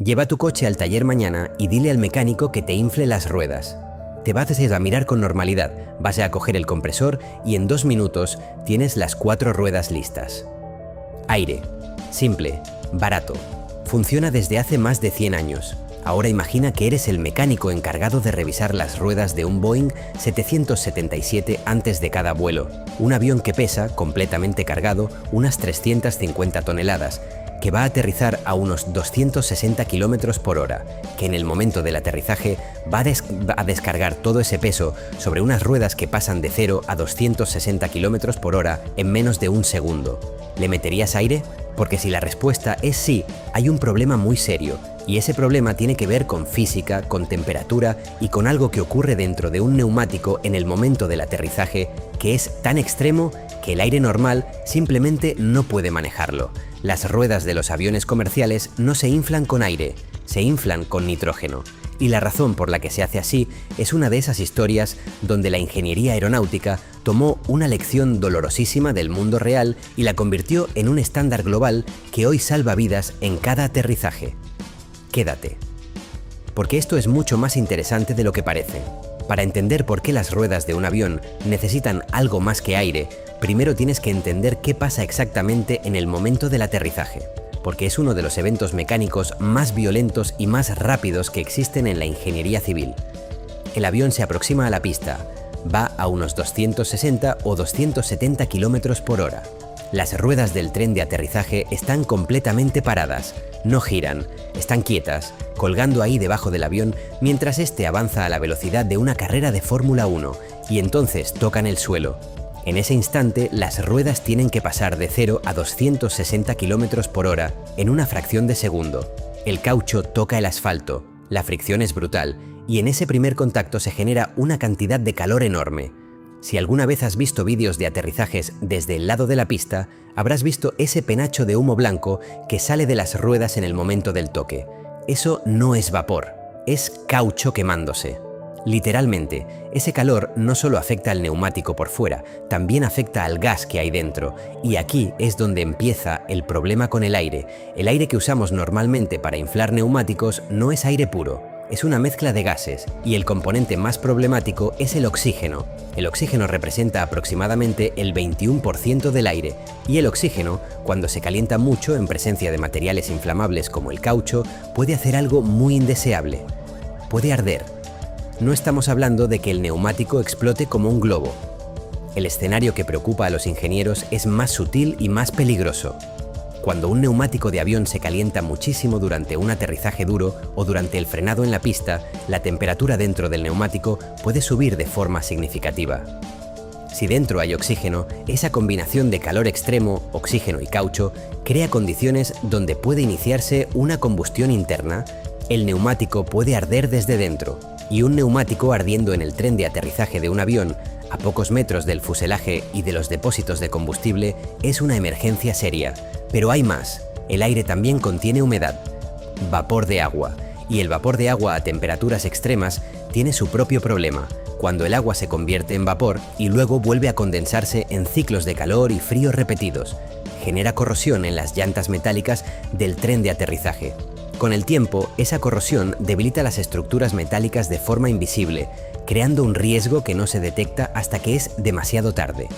Lleva tu coche al taller mañana y dile al mecánico que te infle las ruedas. Te vas a mirar con normalidad, vas a coger el compresor y en 2 minutos tienes las 4 ruedas listas. Aire. Simple, barato. Funciona desde hace más de 100 años. Ahora imagina que eres el mecánico encargado de revisar las ruedas de un Boeing 777 antes de cada vuelo. Un avión que pesa, completamente cargado, unas 350 toneladas, que va a aterrizar a unos 260 km por hora, que en el momento del aterrizaje va a descargar todo ese peso sobre unas ruedas que pasan de 0 a 260 km por hora en menos de un segundo. ¿Le meterías aire? Porque si la respuesta es sí, hay un problema muy serio, y ese problema tiene que ver con física, con temperatura y con algo que ocurre dentro de un neumático en el momento del aterrizaje que es tan extremo que el aire normal simplemente no puede manejarlo. Las ruedas de los aviones comerciales no se inflan con aire, se inflan con nitrógeno. Y la razón por la que se hace así es una de esas historias donde la ingeniería aeronáutica tomó una lección dolorosísima del mundo real y la convirtió en un estándar global que hoy salva vidas en cada aterrizaje. Quédate. Porque esto es mucho más interesante de lo que parece. Para entender por qué las ruedas de un avión necesitan algo más que aire, primero tienes que entender qué pasa exactamente en el momento del aterrizaje, porque es uno de los eventos mecánicos más violentos y más rápidos que existen en la ingeniería civil. El avión se aproxima a la pista, va a unos 260 o 270 km por hora. Las ruedas del tren de aterrizaje están completamente paradas, no giran, están quietas, colgando ahí debajo del avión mientras este avanza a la velocidad de una carrera de Fórmula 1 y entonces tocan el suelo. En ese instante, las ruedas tienen que pasar de 0 a 260 km por hora en una fracción de segundo. El caucho toca el asfalto, la fricción es brutal y en ese primer contacto se genera una cantidad de calor enorme. Si alguna vez has visto vídeos de aterrizajes desde el lado de la pista, habrás visto ese penacho de humo blanco que sale de las ruedas en el momento del toque. Eso no es vapor, es caucho quemándose. Literalmente, ese calor no solo afecta al neumático por fuera, también afecta al gas que hay dentro. Y aquí es donde empieza el problema con el aire. El aire que usamos normalmente para inflar neumáticos no es aire puro. Es una mezcla de gases y el componente más problemático es el oxígeno. El oxígeno representa aproximadamente el 21% del aire y el oxígeno, cuando se calienta mucho en presencia de materiales inflamables como el caucho, puede hacer algo muy indeseable. Puede arder. No estamos hablando de que el neumático explote como un globo. El escenario que preocupa a los ingenieros es más sutil y más peligroso. Cuando un neumático de avión se calienta muchísimo durante un aterrizaje duro o durante el frenado en la pista, la temperatura dentro del neumático puede subir de forma significativa. Si dentro hay oxígeno, esa combinación de calor extremo, oxígeno y caucho, crea condiciones donde puede iniciarse una combustión interna. El neumático puede arder desde dentro, y un neumático ardiendo en el tren de aterrizaje de un avión, a pocos metros del fuselaje y de los depósitos de combustible, es una emergencia seria. Pero hay más. El aire también contiene humedad, vapor de agua, y el vapor de agua a temperaturas extremas tiene su propio problema, cuando el agua se convierte en vapor y luego vuelve a condensarse en ciclos de calor y frío repetidos. Genera corrosión en las llantas metálicas del tren de aterrizaje. Con el tiempo, esa corrosión debilita las estructuras metálicas de forma invisible, creando un riesgo que no se detecta hasta que es demasiado tarde.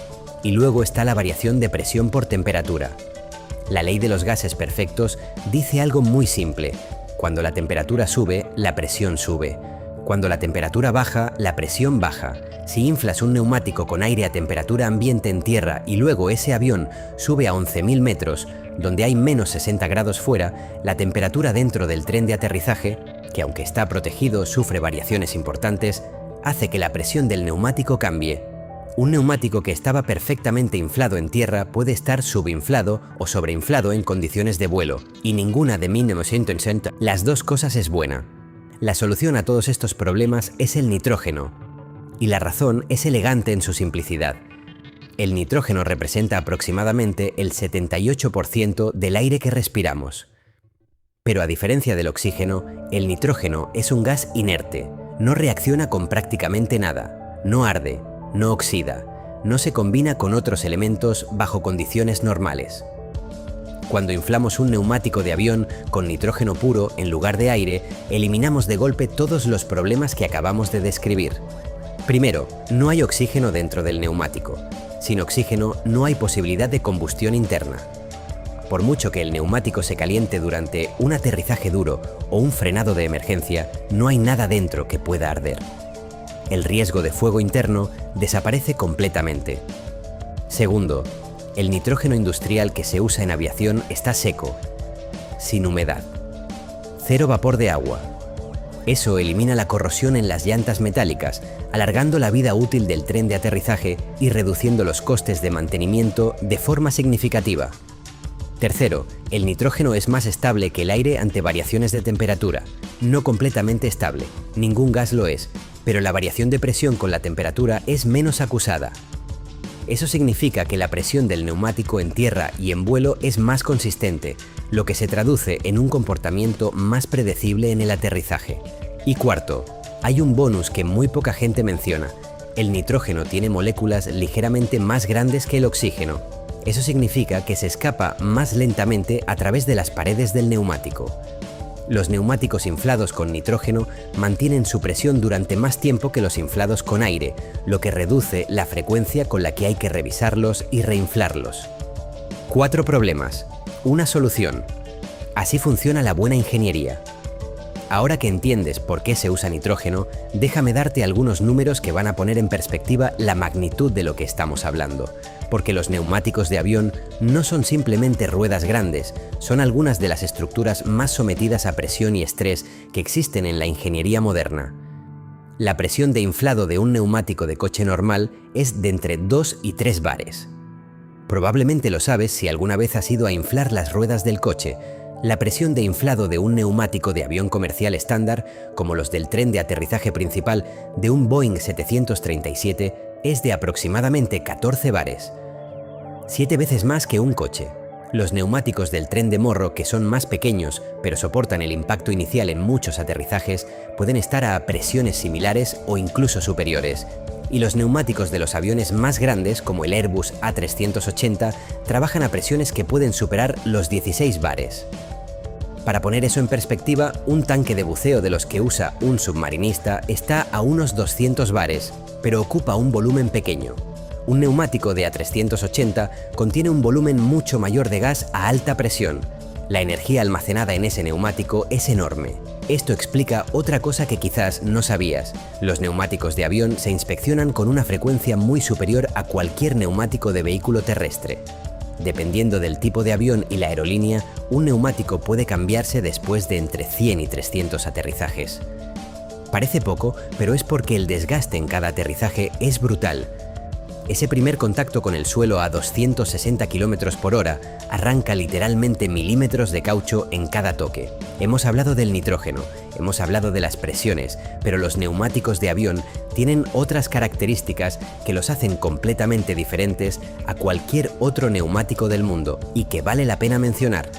Y luego está la variación de presión por temperatura. La ley de los gases perfectos dice algo muy simple. Cuando la temperatura sube, la presión sube. Cuando la temperatura baja, la presión baja. Si inflas un neumático con aire a temperatura ambiente en tierra y luego ese avión sube a 11.000 metros, donde hay menos 60 grados fuera, la temperatura dentro del tren de aterrizaje, que aunque está protegido sufre variaciones importantes, hace que la presión del neumático cambie. Un neumático que estaba perfectamente inflado en tierra puede estar subinflado o sobreinflado en condiciones de vuelo, y ninguna de 1960. Las dos cosas es buena. La solución a todos estos problemas es el nitrógeno, y la razón es elegante en su simplicidad. El nitrógeno representa aproximadamente el 78% del aire que respiramos. Pero a diferencia del oxígeno, el nitrógeno es un gas inerte, no reacciona con prácticamente nada, no arde, no oxida, no se combina con otros elementos bajo condiciones normales. Cuando inflamos un neumático de avión con nitrógeno puro en lugar de aire, eliminamos de golpe todos los problemas que acabamos de describir. Primero, no hay oxígeno dentro del neumático. Sin oxígeno no hay posibilidad de combustión interna. Por mucho que el neumático se caliente durante un aterrizaje duro o un frenado de emergencia, no hay nada dentro que pueda arder. El riesgo de fuego interno desaparece completamente. Segundo, el nitrógeno industrial que se usa en aviación está seco, sin humedad. Cero vapor de agua. Eso elimina la corrosión en las llantas metálicas, alargando la vida útil del tren de aterrizaje y reduciendo los costes de mantenimiento de forma significativa. Tercero, el nitrógeno es más estable que el aire ante variaciones de temperatura. No completamente estable, ningún gas lo es, pero la variación de presión con la temperatura es menos acusada. Eso significa que la presión del neumático en tierra y en vuelo es más consistente, lo que se traduce en un comportamiento más predecible en el aterrizaje. Y cuarto, hay un bonus que muy poca gente menciona. El nitrógeno tiene moléculas ligeramente más grandes que el oxígeno. Eso significa que se escapa más lentamente a través de las paredes del neumático. Los neumáticos inflados con nitrógeno mantienen su presión durante más tiempo que los inflados con aire, lo que reduce la frecuencia con la que hay que revisarlos y reinflarlos. 4 problemas. Una solución. Así funciona la buena ingeniería. Ahora que entiendes por qué se usa nitrógeno, déjame darte algunos números que van a poner en perspectiva la magnitud de lo que estamos hablando. Porque los neumáticos de avión no son simplemente ruedas grandes, son algunas de las estructuras más sometidas a presión y estrés que existen en la ingeniería moderna. La presión de inflado de un neumático de coche normal es de entre 2 y 3 bares. Probablemente lo sabes si alguna vez has ido a inflar las ruedas del coche. La presión de inflado de un neumático de avión comercial estándar, como los del tren de aterrizaje principal de un Boeing 737, es de aproximadamente 14 bares. 7 veces más que un coche. Los neumáticos del tren de morro, que son más pequeños pero soportan el impacto inicial en muchos aterrizajes, pueden estar a presiones similares o incluso superiores. Y los neumáticos de los aviones más grandes, como el Airbus A380, trabajan a presiones que pueden superar los 16 bares. Para poner eso en perspectiva, un tanque de buceo de los que usa un submarinista está a unos 200 bares, pero ocupa un volumen pequeño. Un neumático de A380 contiene un volumen mucho mayor de gas a alta presión. La energía almacenada en ese neumático es enorme. Esto explica otra cosa que quizás no sabías. Los neumáticos de avión se inspeccionan con una frecuencia muy superior a cualquier neumático de vehículo terrestre. Dependiendo del tipo de avión y la aerolínea, un neumático puede cambiarse después de entre 100 y 300 aterrizajes. Parece poco, pero es porque el desgaste en cada aterrizaje es brutal. Ese primer contacto con el suelo a 260 km por hora arranca literalmente milímetros de caucho en cada toque. Hemos hablado del nitrógeno, hemos hablado de las presiones, pero los neumáticos de avión tienen otras características que los hacen completamente diferentes a cualquier otro neumático del mundo y que vale la pena mencionar.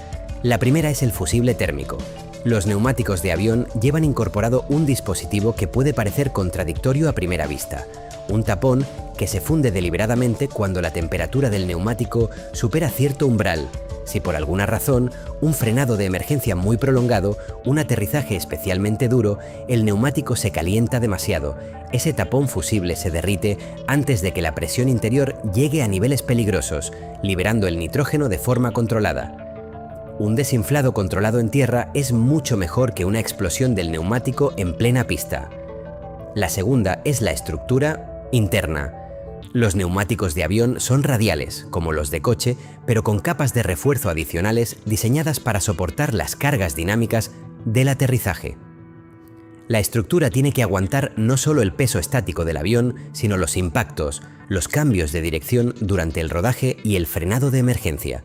La primera es el fusible térmico. Los neumáticos de avión llevan incorporado un dispositivo que puede parecer contradictorio a primera vista. Un tapón que se funde deliberadamente cuando la temperatura del neumático supera cierto umbral. Si por alguna razón, un frenado de emergencia muy prolongado, un aterrizaje especialmente duro, el neumático se calienta demasiado, ese tapón fusible se derrite antes de que la presión interior llegue a niveles peligrosos, liberando el nitrógeno de forma controlada. Un desinflado controlado en tierra es mucho mejor que una explosión del neumático en plena pista. La segunda es la estructura interna. Los neumáticos de avión son radiales, como los de coche, pero con capas de refuerzo adicionales diseñadas para soportar las cargas dinámicas del aterrizaje. La estructura tiene que aguantar no solo el peso estático del avión, sino los impactos, los cambios de dirección durante el rodaje y el frenado de emergencia.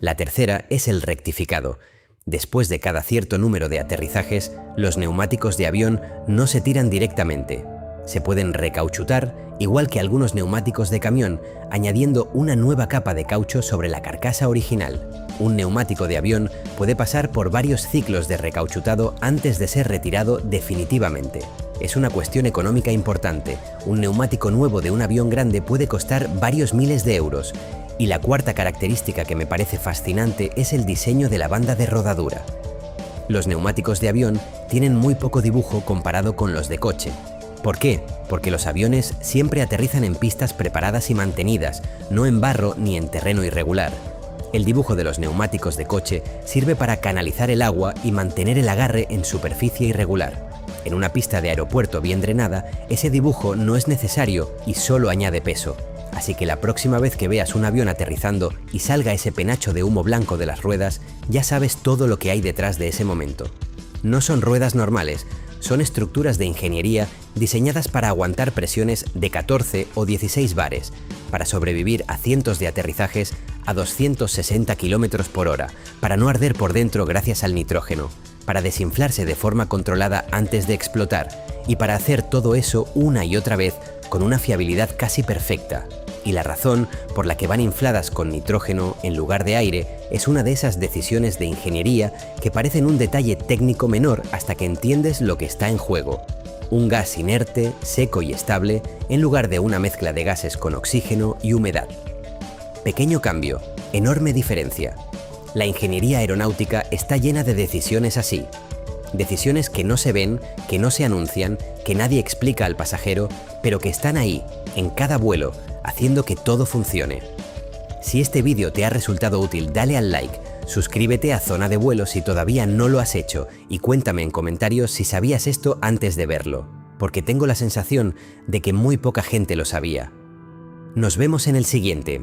La tercera es el rectificado. Después de cada cierto número de aterrizajes, los neumáticos de avión no se tiran directamente. Se pueden recauchutar, igual que algunos neumáticos de camión, añadiendo una nueva capa de caucho sobre la carcasa original. Un neumático de avión puede pasar por varios ciclos de recauchutado antes de ser retirado definitivamente. Es una cuestión económica importante. Un neumático nuevo de un avión grande puede costar varios miles de euros. Y la cuarta característica que me parece fascinante es el diseño de la banda de rodadura. Los neumáticos de avión tienen muy poco dibujo comparado con los de coche. ¿Por qué? Porque los aviones siempre aterrizan en pistas preparadas y mantenidas, no en barro ni en terreno irregular. El dibujo de los neumáticos de coche sirve para canalizar el agua y mantener el agarre en superficie irregular. En una pista de aeropuerto bien drenada, ese dibujo no es necesario y solo añade peso. Así que la próxima vez que veas un avión aterrizando y salga ese penacho de humo blanco de las ruedas, ya sabes todo lo que hay detrás de ese momento. No son ruedas normales, son estructuras de ingeniería diseñadas para aguantar presiones de 14 o 16 bares, para sobrevivir a cientos de aterrizajes a 260 km por hora, para no arder por dentro gracias al nitrógeno, para desinflarse de forma controlada antes de explotar y para hacer todo eso una y otra vez con una fiabilidad casi perfecta. Y la razón por la que van infladas con nitrógeno en lugar de aire es una de esas decisiones de ingeniería que parecen un detalle técnico menor hasta que entiendes lo que está en juego. Un gas inerte, seco y estable, en lugar de una mezcla de gases con oxígeno y humedad. Pequeño cambio, enorme diferencia. La ingeniería aeronáutica está llena de decisiones así. Decisiones que no se ven, que no se anuncian, que nadie explica al pasajero, pero que están ahí, en cada vuelo, haciendo que todo funcione. Si este vídeo te ha resultado útil, dale al like, suscríbete a Zona de Vuelo si todavía no lo has hecho y cuéntame en comentarios si sabías esto antes de verlo, porque tengo la sensación de que muy poca gente lo sabía. Nos vemos en el siguiente.